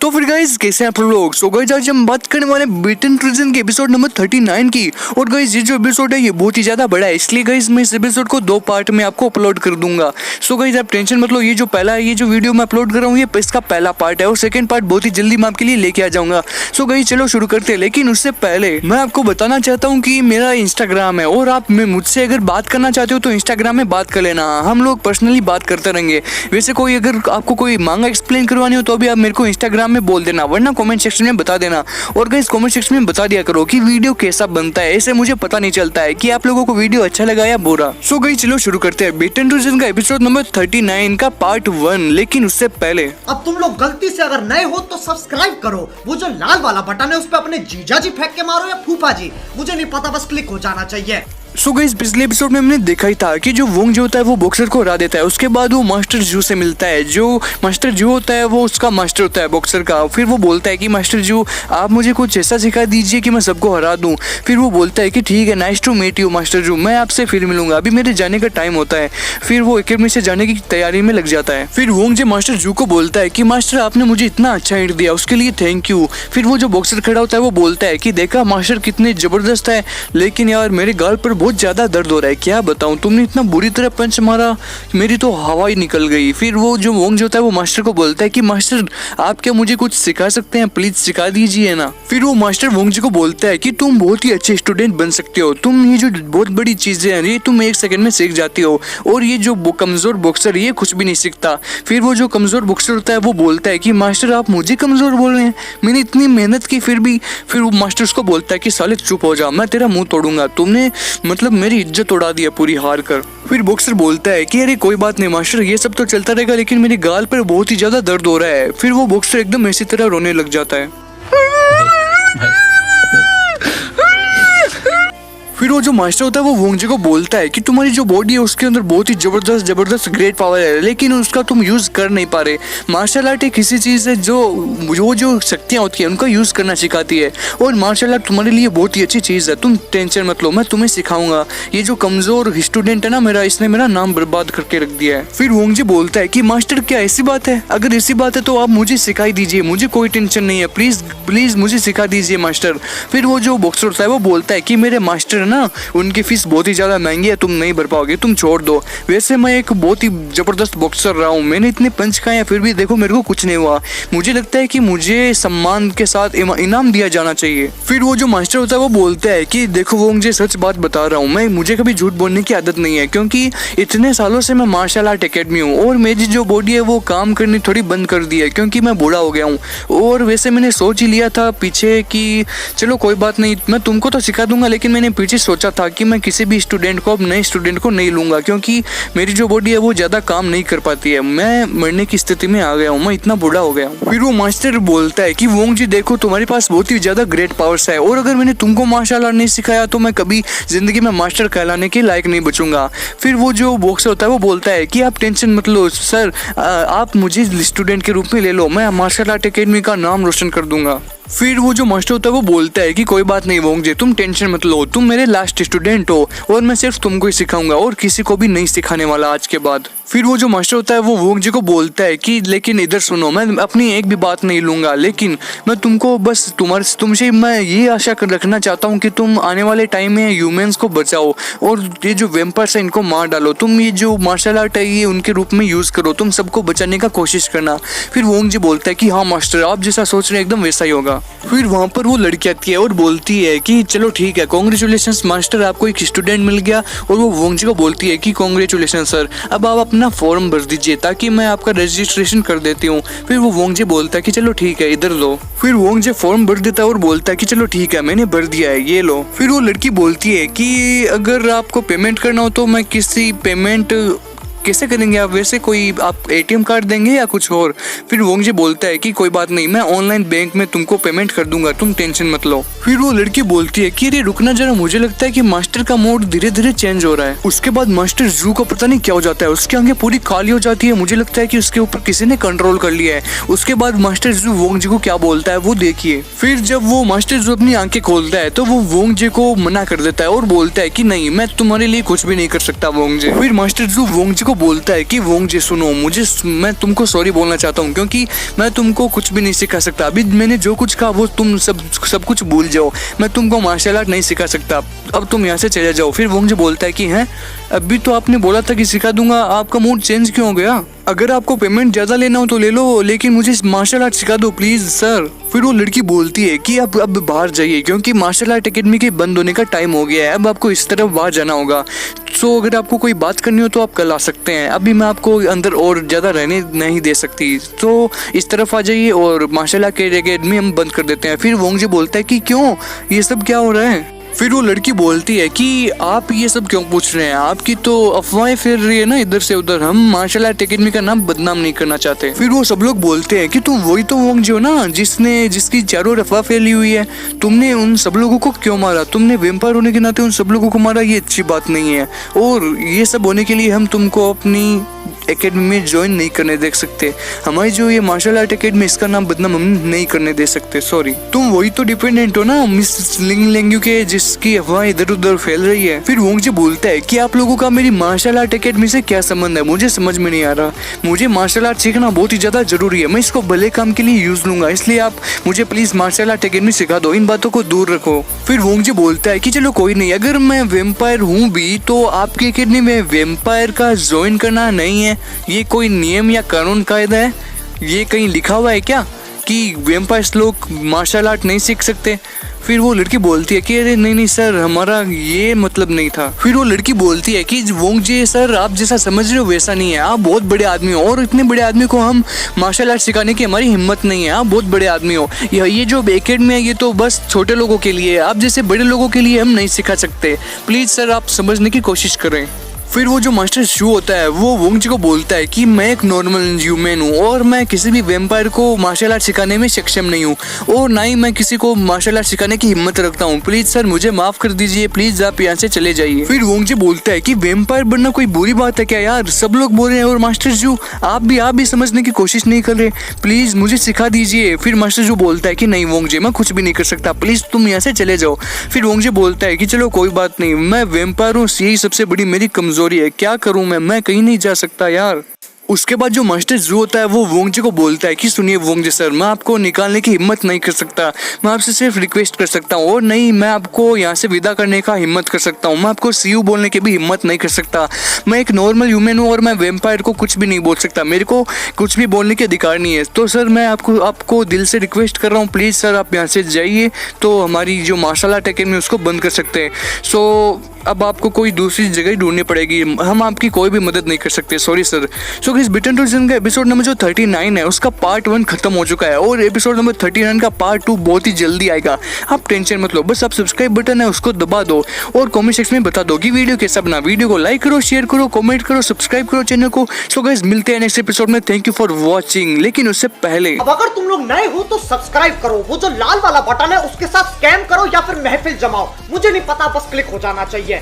तो फिर गाइस कैसे हैं आप लोग। सो गाइस आज हम बात करने वाले बिटन प्रिजन के एपिसोड नंबर 39 की। और गाइस ये जो एपिसोड है ये बहुत ही ज्यादा बड़ा है, इसलिए गाइस मैं इस एपिसोड को 2 पार्ट में आपको अपलोड कर दूंगा। सो गाइस आप टेंशन मत लो, ये जो पहला ये जो वीडियो मैं अपलोड कर रहा हूँ ये इसका पहला पार्ट है और सेकंड पार्ट बहुत ही जल्दी मैं आपके लिए लेके आ जाऊंगा। सो गाइस चलो शुरू करते हैं, लेकिन उससे पहले मैं आपको बताना चाहता हूँ कि मेरा इंस्टाग्राम है और आप मुझसे अगर बात करना चाहते हो तो इंस्टाग्राम में बात कर लेना, हम लोग पर्सनली बात करते रहेंगे। वैसे कोई अगर आपको कोई मांगा एक्सप्लेन करवानी हो तो भी आप मेरे को इंस्टाग्राम में बोल देना, वरना कमेंट सेक्शन में बता देना। और गाइस कमेंट सेक्शन में बता दिया करो कि वीडियो कैसा बनता है, ऐसे मुझे पता नहीं चलता है कि आप लोगों को वीडियो अच्छा लगा या बुरा। सो गाइस चलो शुरू करते हैं बिटन प्रिजन का एपिसोड नंबर 39 का पार्ट 1। लेकिन उससे पहले अब तुम लोग गलती से अगर नए हो तो सब्सक्राइब करो, वो जो लाल वाला बटन है उस पर अपने जीजा जी फेंक के मारो या फूफा जी, मुझे नहीं पता, बस क्लिक हो जाना चाहिए। सो गाइस पिछले एपिसोड में हमने देखा ही था कि जो वोंग जो होता है वो बॉक्सर को हरा देता है, उसके बाद वो मास्टर जू से मिलता है। जो मास्टर जू होता है वो उसका मास्टर होता है बॉक्सर का। फिर वो बोलता है कि मास्टर जू आप मुझे कुछ ऐसा सिखा दीजिए कि मैं सबको हरा दूं। फिर वो बोलता है कि ठीक है, nice to meet you master जू, मैं आपसे फिर मिलूंगा, अभी मेरे जाने का टाइम होता है। फिर वो एकेडमी से जाने की तैयारी में लग जाता है। फिर वोंग जो मास्टर जू को बोलता है कि मास्टर आपने मुझे इतना अच्छा हिंट दिया, उसके लिए थैंक यू। फिर वो जो बॉक्सर खड़ा होता है वो बोलता है कि देखा मास्टर कितने जबरदस्त है, लेकिन यार मेरे गाल पर बहुत ज्यादा दर्द हो रहा है, क्या बताऊं, तुमने इतना बुरी तरह पंच मारा मेरी तो हवा ही निकल गई। फिर वो जो वोंग जो होता है वो मास्टर को बोलता है कि मास्टर आप क्या मुझे कुछ सिखा सकते हैं, प्लीज सिखा दीजिए ना। फिर वो मास्टर वोंग जी को बोलता है कि तुम बहुत ही अच्छे स्टूडेंट बन सकते हो, तुम ये जो बहुत बड़ी चीजें हैं ये तुम 1 सेकंड में सीख जाती हो, और ये जो कमजोर बॉक्सर ये कुछ भी नहीं सीखता। फिर वो जो कमजोर बॉक्सर होता है वो बोलता है कि मास्टर आप मुझे कमजोर बोल रहे हैं, मैंने इतनी मेहनत की फिर भी। फिर वो मास्टर उसको बोलता है कि साले चुप हो जा, मैं तेरा मुंह तोड़ूंगा, तुमने मतलब मेरी इज्जत उड़ा दिया पूरी हार कर। फिर बॉक्सर बोलता है कि अरे कोई बात नहीं मास्टर, ये सब तो चलता रहेगा, लेकिन मेरे गाल पर बहुत ही ज्यादा दर्द हो रहा है। फिर वो बॉक्सर एकदम ऐसी तरह रोने लग जाता है। फिर वो जो मास्टर होता है वो वोंग जी को बोलता है कि तुम्हारी जो बॉडी है उसके अंदर बहुत ही जबरदस्त ग्रेट पावर है, लेकिन उसका तुम यूज कर नहीं पा रहे। मार्शल आर्ट एक ऐसी चीज है जो शक्तियां होती है उनका यूज करना सिखाती है, और मार्शल आर्ट तुम्हारे लिए बहुत ही अच्छी चीज है, तुम टेंशन मत लो, मैं तुम्हें सिखाऊंगा। ये जो कमजोर स्टूडेंट है ना मेरा, इसने मेरा नाम बर्बाद करके रख दिया है। फिर वोंग जी बोलता है कि मास्टर क्या ऐसी बात है, अगर ऐसी बात है तो आप मुझे सिखाई दीजिए, मुझे कोई टेंशन नहीं है, प्लीज प्लीज मुझे सिखा दीजिए मास्टर। फिर वो जो बॉक्सर होता है वो बोलता है कि मेरे मास्टर ना उनकी फीस बहुत ही ज्यादा महंगी है, तुम नहीं भर पाओगे, तुम छोड़ दो। वैसे मैं एक बहुत ही जबरदस्त बॉक्सर रहा हूँ, मैंने इतने पंच खाए हैं फिर भी देखो मेरे को कुछ नहीं हुआ, मुझे लगता है कि मुझे सम्मान के साथ इनाम दिया जाना चाहिए। फिर वो जो मास्टर होता है वो बोलता है कि देखो वो मुझे सच बात बता रहा हूँ, मुझे कभी झूठ बोलने की आदत नहीं है, क्योंकि इतने सालों से मैं मार्शल आर्ट एकेडमी हूँ और मेरी जो बॉडी है वो काम करनी थोड़ी बंद कर दी है क्योंकि मैं बूढ़ा हो गया हूँ। और वैसे मैंने सोच ही लिया था पीछे कि चलो कोई बात नहीं, मैं तुमको तो सिखा दूंगा, लेकिन मैंने पीछे सोचा था कि मैं किसी भी स्टूडेंट को, अब नए स्टूडेंट को नहीं लूंगा, क्योंकि मेरी जो बॉडी है वो ज्यादा काम नहीं कर पाती है, मैं मरने की स्थिति में आ गया हूँ, मैं इतना बूढ़ा हो गया हूँ। फिर वो मास्टर बोलता है कि वोंग जी देखो तुम्हारे पास बहुत ही ज्यादा ग्रेट पावर्स है, और अगर मैंने तुमको मार्शल आर्ट नहीं सिखाया तो मैं कभी जिंदगी में मास्टर कहलाने के लायक नहीं बचूंगा। फिर वो जो बॉक्सर होता है वो बोलता है कि आप टेंशन मत लो सर, आप मुझे स्टूडेंट के रूप में ले लो, मैं मार्शल आर्ट एकेडमी का नाम रोशन कर दूंगा। फिर वो जो मास्टर होता है वो बोलता है कि कोई बात नहीं वोंग जी, तुम टेंशन मत लो, तुम मेरे लास्ट स्टूडेंट हो और मैं सिर्फ तुमको ही सिखाऊंगा और किसी को भी नहीं सिखाने वाला आज के बाद। फिर वो जो मास्टर होता है वो वोंग जी को बोलता है कि लेकिन इधर सुनो, मैं अपनी एक भी बात नहीं लूंगा, लेकिन मैं तुमको बस तुमसे मैं ये आशा कर रखना चाहता हूँ कि तुम आने वाले टाइम में ह्यूमंस को बचाओ और ये जो वेम्पायर्स है इनको मार डालो, तुम ये जो मार्शल आर्ट है ये उनके रूप में यूज करो, तुम सबको बचाने का कोशिश करना। फिर वोंग जी बोलता है कि हाँ मास्टर, आप जैसा सोच रहे हैं एकदम वैसा ही होगा। फिर वहाँ पर वो लड़की आती है और बोलती है कि चलो ठीक है, कांग्रेचुलेशंस मास्टर, आपको एक स्टूडेंट मिल गया। और वो वोंग जी को बोलती है कि कांग्रेचुलेशन सर, अब आप अपना फॉर्म भर दीजिए ताकि मैं आपका रजिस्ट्रेशन कर देती हूँ। फिर वो वोंग जी बोलता है कि चलो ठीक है इधर लो। फिर वोंग जी फॉर्म भर देता है और बोलता है कि चलो ठीक है मैंने भर दिया है, ये लो। फिर वो लड़की बोलती है कि अगर आपको पेमेंट करना हो तो मैं किसी पेमेंट कैसे करेंगे आप, वैसे कोई आप एटीएम कार्ड देंगे या कुछ और। फिर वोंग जी बोलता है कि कोई बात नहीं, मैं ऑनलाइन बैंक में तुमको पेमेंट कर दूंगा, तुम टेंशन मत लो। फिर वो लड़की बोलती है कि अरे रुकना जरा, मुझे लगता है कि मास्टर का मोड धीरे धीरे चेंज हो रहा है। उसके बाद मास्टर जू को पता नहीं क्या हो जाता है, उसकी आंखें पूरी काली हो जाती है, मुझे लगता है कि उसके ऊपर किसी ने कंट्रोल कर लिया है। उसके बाद मास्टर जू वोंग जी को क्या बोलता है वो देखिए। फिर जब वो मास्टर जू अपनी आंखें खोलता है तो वो वोंग जी को मना कर देता है और बोलता है कि नहीं, मैं तुम्हारे लिए कुछ भी नहीं कर सकता वोंग जी। फिर मास्टर जू वोंग जी को को बोलता है कि वोंगजे सुनो, मैं तुमको सॉरी बोलना चाहता हूँ क्योंकि मैं तुमको कुछ भी नहीं सिखा सकता। अभी मैंने जो कुछ कहा वो तुम सब कुछ भूल जाओ। मैं तुमको मार्शल आर्ट नहीं सिखा सकता, अब तुम यहाँ से चले जाओ। फिर वोंगजे बोलता है कि हैं, अभी तो आपने बोला था कि सिखा दूंगा, आपका मूड चेंज क्यों हो गया? अगर आपको पेमेंट ज़्यादा लेना हो तो ले लो, लेकिन मुझे मार्शल आर्ट सिखा दो प्लीज़ सर। फिर वो लड़की बोलती है कि अब बाहर जाइए क्योंकि मार्शल आर्ट एकेडमी के बंद होने का टाइम हो गया है, अब आपको इस तरफ बाहर जाना होगा। सो अगर आपको कोई बात करनी हो तो आप कल आ सकते हैं, अभी मैं आपको अंदर और ज़्यादा रहने नहीं दे सकती। तो इस तरफ आ जाइए और मार्शल आर्ट एकेडमी हम बंद कर देते हैं। फिर वोंगजे बोलता है कि क्यों, ये सब क्या हो रहा है? फिर वो लड़की बोलती है कि आप ये सब क्यों पूछ रहे हैं, आपकी तो अफवाहें फिर रही है ना इधर से उधर, हम मार्शल आर्ट एकेडमी का नाम बदनाम नहीं करना चाहते। फिर वो सब लोग बोलते हैं कि तुम वही तो वोंगजे हो ना जिसकी चारों अफवाह फैली हुई है, तुमने उन सब लोगों को क्यों मारा? तुमने वेम्पायर होने के नाते उन सब लोगों को मारा, ये अच्छी बात नहीं है, और ये सब होने के लिए हम तुमको अपनी एकेडमी में ज्वाइन नहीं करने दे सकते। हमारी जो ये मार्शल आर्ट एकेडमी, इसका नाम बदनाम हम नहीं करने दे सकते, सॉरी। तुम वही तो डिपेंडेंट हो ना मिस लिंग लेंग्यू के, जिसकी अफवाह इधर उधर फैल रही है। फिर वोंगजे बोलता है कि आप लोगों का मेरी मार्शल आर्ट एकेडमी से क्या संबंध है, मुझे समझ में नहीं आ रहा। मुझे मार्शल आर्ट सीखना बहुत ही ज्यादा जरूरी है, मैं इसको भले काम के लिए यूज लूंगा, इसलिए आप मुझे प्लीज मार्शल आर्ट एकेडमी सिखा दो, इन बातों को दूर रखो। फिर वोंगजे बोलता है कि चलो कोई नहीं, अगर मैं वेम्पायर हूँ भी तो आपकी एकेडमी में वेम्पायर का ज्वाइन करना नहीं है, ये कोई नियम या कानून कायदा है? ये कहीं लिखा हुआ है क्या कि वेम्पायर्स लोग मार्शल आर्ट नहीं सीख सकते? फिर वो लड़की बोलती है कि अरे नहीं सर, हमारा ये मतलब नहीं था। फिर वो लड़की बोलती है कि वोंगजे सर, आप जैसा समझ रहे हो वैसा नहीं है, आप बहुत बड़े आदमी हो और इतने बड़े आदमी को हम मार्शल आर्ट सिखाने की हमारी हिम्मत नहीं है, आप बहुत बड़े आदमी हो, ये जो एकेडमी है ये तो बस छोटे लोगों के लिए है, आप जैसे बड़े लोगों के लिए हम नहीं सिखा सकते, प्लीज सर आप समझने की कोशिश करें। फिर वो जो मास्टर शू होता है वो वोंगजे को बोलता है कि मैं एक नॉर्मल ह्यूमन हूँ और मैं किसी भी वेम्पायर को मार्शल आर्ट सिखाने में सक्षम नहीं हूँ और ना ही मैं किसी को मार्शल आर्ट सिखाने की हिम्मत रखता हूँ, प्लीज सर मुझे माफ कर दीजिए, प्लीज आप यहाँ से चले जाइए। फिर वोंगजे बोलता है कि वेम्पायर बनना कोई बुरी बात है क्या यार, सब लोग बोल रहे हैं और मास्टर शू आप भी समझने की कोशिश नहीं कर रहे, प्लीज मुझे सिखा दीजिए। फिर मास्टर शू बोलता है कि नहीं वोंगजे, मैं कुछ भी नहीं कर सकता, प्लीज तुम यहाँ से चले जाओ। फिर वोंगजे बोलता है कि चलो कोई बात नहीं, मैं वेम्पायर हूँ, यही सबसे बड़ी मेरी कमजोरी है, क्या करूँ मैं कहीं नहीं जा सकता यार। उसके बाद जो मास्टर जू होता है वो वोंगजे को बोलता है कि सुनिए वोंगजे सर, मैं आपको निकालने की हिम्मत नहीं कर सकता, मैं आपसे सिर्फ रिक्वेस्ट कर सकता हूँ, और नहीं मैं आपको यहाँ से विदा करने का हिम्मत कर सकता हूँ, मैं आपको सी यू बोलने की भी हिम्मत नहीं कर सकता। मैं एक नॉर्मल ह्यूमन हूँ और मैं वेम्पायर को कुछ भी नहीं बोल सकता, मेरे को कुछ भी बोलने के अधिकार नहीं है। तो सर मैं आपको दिल से रिक्वेस्ट कर रहा हूँ, प्लीज़ सर आप यहाँ से जाइए, तो हमारी जो मार्शल आर्ट एकेडमी उसको बंद कर सकते हैं। सो अब आपको कोई दूसरी जगह ढूंढनी पड़ेगी, हम आपकी कोई भी मदद नहीं कर सकते, sorry sir. So guys, Bitten two season का एपिसोड नंबर जो 39 है उसका पार्ट 1 खत्म हो चुका है और एपिसोड नंबर 39 का पार्ट 2 बहुत ही जल्दी आएगा, आप टेंशन मत लो, बस आप सब्सक्राइब बटन है उसको दबा दो और कमेंट सेक्शन में बता दो कि वीडियो कैसा बना। वीडियो को लाइक करो, शेयर करो, कमेंट करो, सब्सक्राइब करो चैनल को। सो गाइस, मिलते हैं नेक्स्ट एपिसोड में, थैंक यू फॉर वॉचिंग। लेकिन उससे पहले अब अगर तुम लोग नए हो तो सब्सक्राइब करो, वो जो लाल वाला बटन है उसके साथ स्कैम करो या फिर महफिल जमाओ, मुझे नहीं पता, बस क्लिक हो जाना चाहिए।